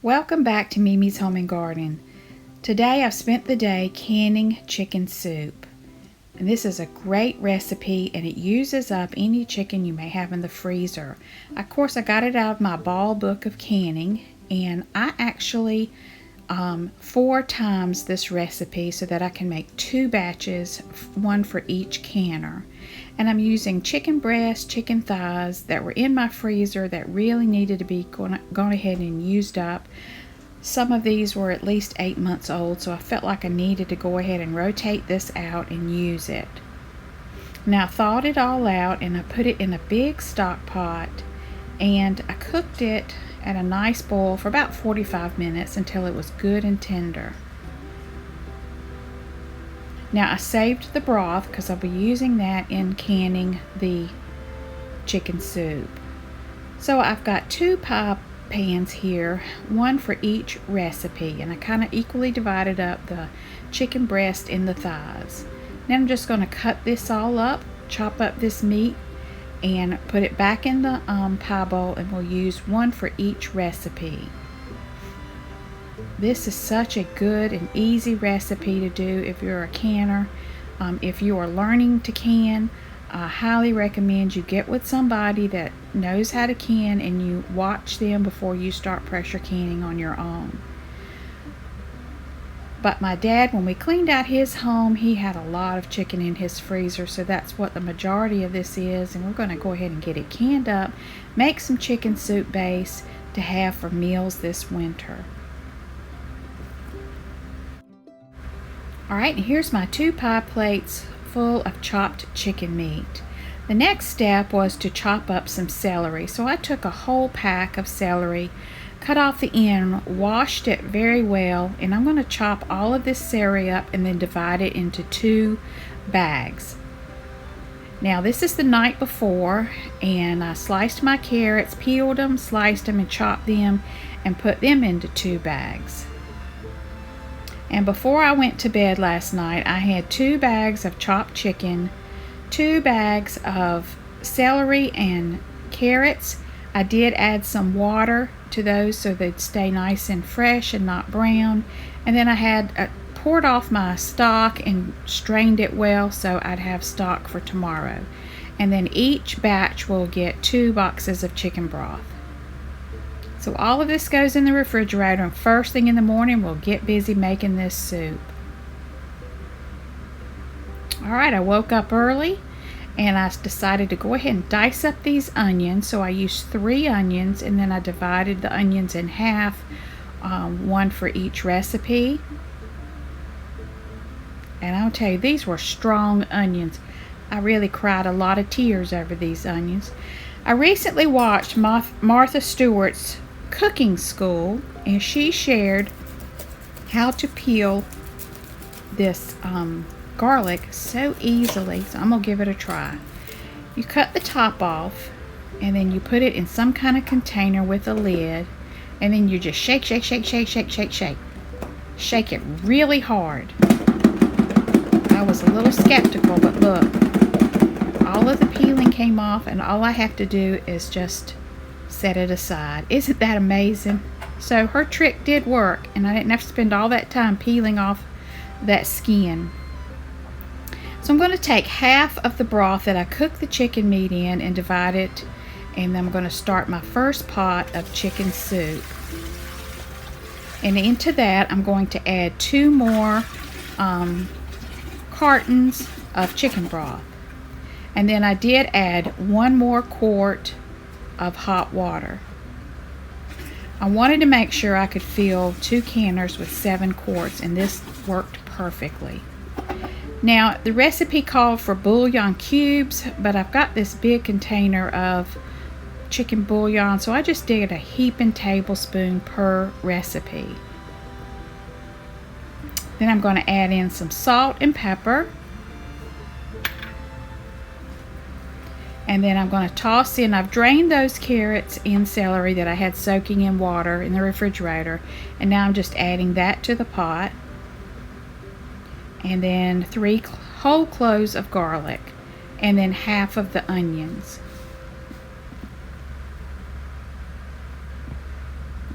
Welcome back to Mimi's Home and Garden. Today I've spent the day canning chicken soup. And this is a great recipe and it uses up any chicken you may have in the freezer. Of course, I got it out of my ball book of canning, and I actually 4 times this recipe so that I can make 2 batches, one for each canner. And I'm using chicken breasts, chicken thighs that were in my freezer that really needed to be gone ahead and used up. Some of these were at least 8 months old, so I felt like I needed to go ahead and rotate this out and use it. Now I thawed it all out and I put it in a big stock pot and I cooked it at a nice boil for about 45 minutes until it was good and tender. Now I saved the broth because I'll be using that in canning the chicken soup. So I've got 2 pie pans here, one for each recipe, and I kind of equally divided up the chicken breast and the thighs. Now I'm just going to cut this all up, chop up this meat, and put it back in the pie bowl, and we'll use one for each recipe. This is such a good and easy recipe to do if you're a canner. If you are learning to can, I highly recommend you get with somebody that knows how to can and you watch them before you start pressure canning on your own. But my dad, when we cleaned out his home, he had a lot of chicken in his freezer, so that's what the majority of this is, and we're going to go ahead and get it canned up, make some chicken soup base to have for meals this winter. Alright, here's my 2 pie plates full of chopped chicken meat. The next step was to chop up some celery, so I took a whole pack of celery, cut off the end, washed it very well, and I'm going to chop all of this celery up and then divide it into 2 bags. Now this is the night before, and I sliced my carrots, peeled them, sliced them, and chopped them and put them into 2 bags. And before I went to bed last night, I had 2 bags of chopped chicken, 2 bags of celery and carrots. I did add some water to those so they'd stay nice and fresh and not brown. And then I had poured off my stock and strained it well so I'd have stock for tomorrow. And then each batch will get 2 boxes of chicken broth. So all of this goes in the refrigerator, and first thing in the morning we'll get busy making this soup. Alright, I woke up early and I decided to go ahead and dice up these onions. So I used 3 onions, and then I divided the onions in half, one for each recipe. And I'll tell you, these were strong onions. I really cried a lot of tears over these onions. I recently watched Martha Stewart's cooking school, and she shared how to peel this garlic so easily, so I'm gonna give it a try. You cut the top off and then you put it in some kind of container with a lid, and then you just shake it really hard. I was a little skeptical, but look, all of the peeling came off, and all I have to do is just set it aside. Isn't that amazing? So her trick did work, and I didn't have to spend all that time peeling off that skin. So I'm going to take half of the broth that I cooked the chicken meat in and divide it, and then I'm going to start my first pot of chicken soup. And into that I'm going to add 2 more cartons of chicken broth. And then I did add 1 more quart of hot water. I wanted to make sure I could fill 2 canners with 7 quarts, and this worked perfectly. Now the recipe called for bouillon cubes, but I've got this big container of chicken bouillon, so I just did a heaping tablespoon per recipe. Then I'm going to add in some salt and pepper. And then I'm going to toss in, I've drained those carrots and celery that I had soaking in water in the refrigerator, and now I'm just adding that to the pot. And then 3 whole cloves of garlic, and then half of the onions.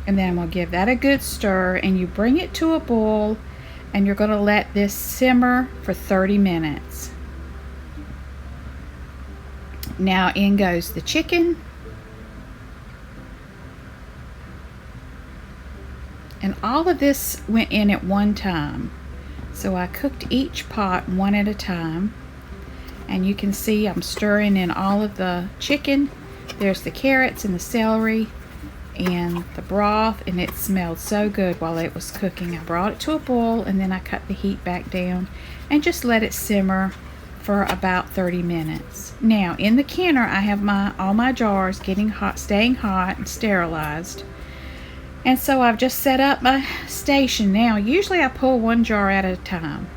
And then I'm going to give that a good stir, and you bring it to a boil, and you're going to let this simmer for 30 minutes. Now in goes the chicken. And all of this went in at one time. So I cooked each pot one at a time. And you can see I'm stirring in all of the chicken. There's the carrots and the celery and the broth, and it smelled so good while it was cooking. I brought it to a boil, and then I cut the heat back down and just let it simmer for about 30 minutes. Now in the canner I have all my jars getting hot, staying hot and sterilized. And so I've just set up my station now. Usually I pull one jar at a time,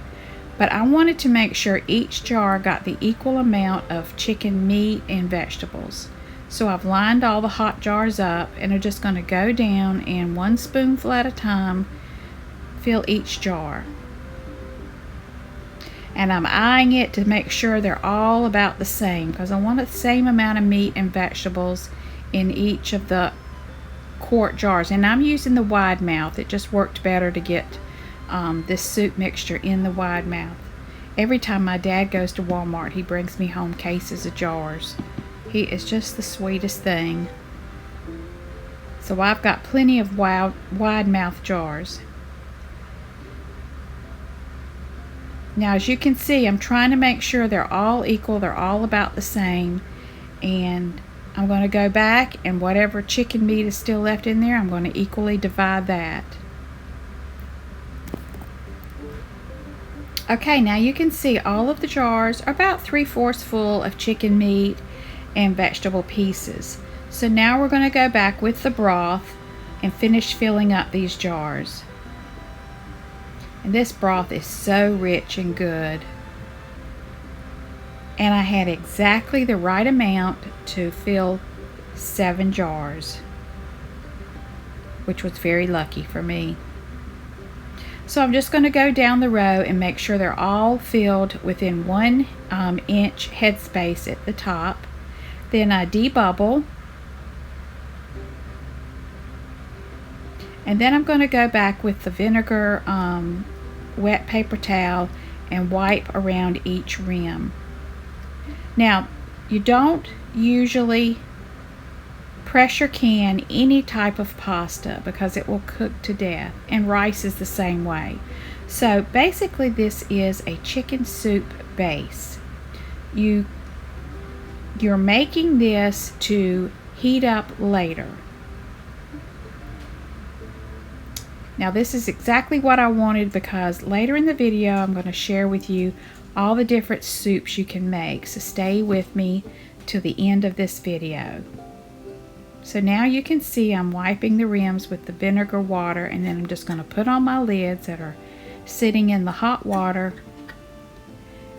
but I wanted to make sure each jar got the equal amount of chicken meat and vegetables. So I've lined all the hot jars up, and I'm just going to go down and one spoonful at a time fill each jar. And I'm eyeing it to make sure they're all about the same, because I want the same amount of meat and vegetables in each of the quart jars. And I'm using the wide mouth. It just worked better to get this soup mixture in the wide mouth. Every time my dad goes to Walmart, he brings me home cases of jars. He is just the sweetest thing. So I've got plenty of wide mouth jars. Now as you can see, I'm trying to make sure they're all equal, they're all about the same. And I'm going to go back, and whatever chicken meat is still left in there, I'm going to equally divide that. Okay, now you can see all of the jars are about 3/4 full of chicken meat and vegetable pieces. So now we're going to go back with the broth and finish filling up these jars. And this broth is so rich and good. And I had exactly the right amount to fill 7 jars, which was very lucky for me. So I'm just going to go down the row and make sure they're all filled within 1 inch headspace at the top. Then I debubble. And then I'm going to go back with the vinegar wet paper towel and wipe around each rim. Now, you don't usually pressure can any type of pasta because it will cook to death, and rice is the same way. So basically this is a chicken soup base. You're making this to heat up later. Now this is exactly what I wanted, because later in the video I'm going to share with you all the different soups you can make. So stay with me till the end of this video. So now you can see I'm wiping the rims with the vinegar water, and then I'm just going to put on my lids that are sitting in the hot water,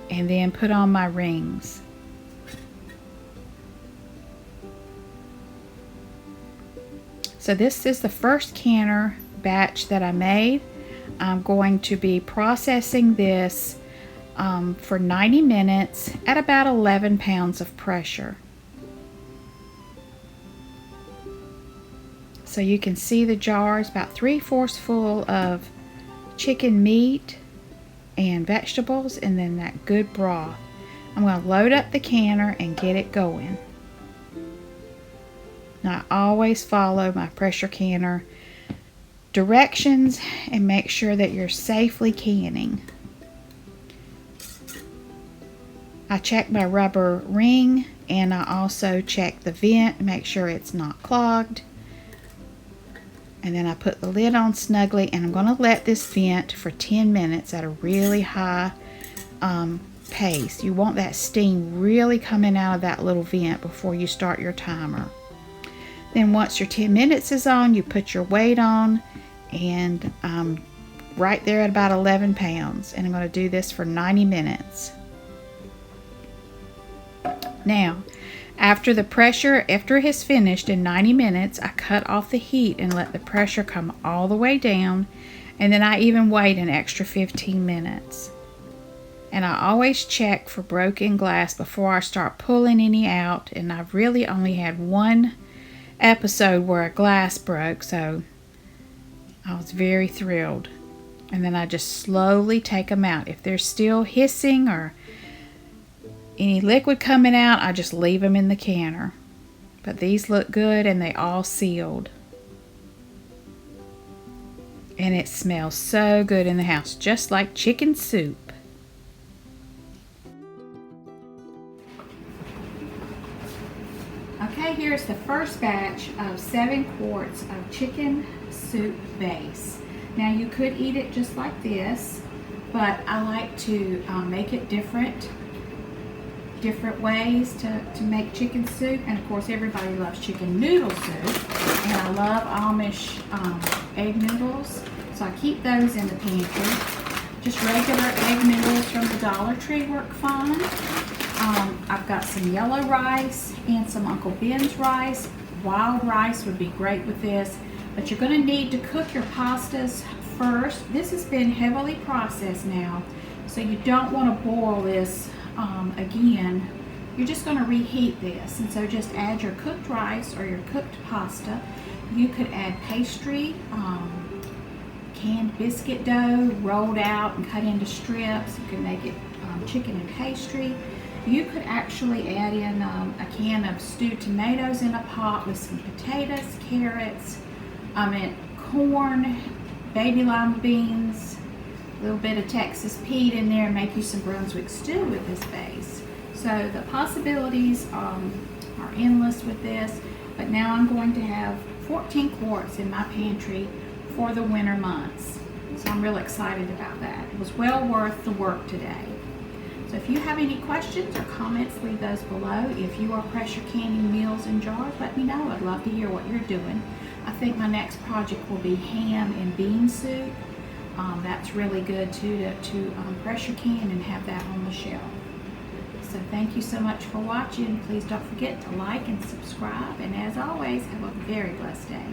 and then put on my rings. So this is the first canner batch that I made. I'm going to be processing this for 90 minutes at about 11 pounds of pressure. So you can see the jars about 3/4 full of chicken meat and vegetables, and then that good broth. I'm going to load up the canner and get it going. Now I always follow my pressure canner directions and make sure that you're safely canning. I check my rubber ring, and I also check the vent, make sure it's not clogged. And then I put the lid on snugly, and I'm going to let this vent for 10 minutes at a really high pace. You want that steam really coming out of that little vent before you start your timer. Then once your 10 minutes is on, you put your weight on, and right there at about 11 pounds. And I'm going to do this for 90 minutes. Now, after it has finished in 90 minutes, I cut off the heat and let the pressure come all the way down, and then I even wait an extra 15 minutes. And I always check for broken glass before I start pulling any out, and I've really only had one episode where a glass broke, so I was very thrilled. And then I just slowly take them out. If they're still hissing or any liquid coming out, I just leave them in the canner. But these look good and they all sealed. And it smells so good in the house, just like chicken soup. Okay, here's the first batch of 7 quarts of chicken soup base. Now you could eat it just like this, but I like to make it different ways to make chicken soup. And of course everybody loves chicken noodle soup, and I love Amish egg noodles, so I keep those in the pantry. Just regular egg noodles from the Dollar Tree work fine. I've got some yellow rice and some Uncle Ben's rice. Wild rice would be great with this, but you're going to need to cook your pastas first. This has been heavily processed now, so you don't want to boil this again. You're just going to reheat this, and so just add your cooked rice or your cooked pasta. You could add pastry, canned biscuit dough rolled out and cut into strips. You can make it chicken and pastry. You could actually add in a can of stewed tomatoes in a pot with some potatoes, carrots, corn, baby lima beans, a little bit of Texas Pete in there, and make you some Brunswick stew with this base. So the possibilities are endless with this, but now I'm going to have 14 quarts in my pantry for the winter months. So I'm real excited about that. It was well worth the work today. So if you have any questions or comments, leave those below. If you are pressure canning meals in jars, let me know. I'd love to hear what you're doing. I think my next project will be ham and bean soup. That's really good too to pressure can and have that on the shelf. So thank you so much for watching. Please don't forget to like and subscribe. And as always, have a very blessed day.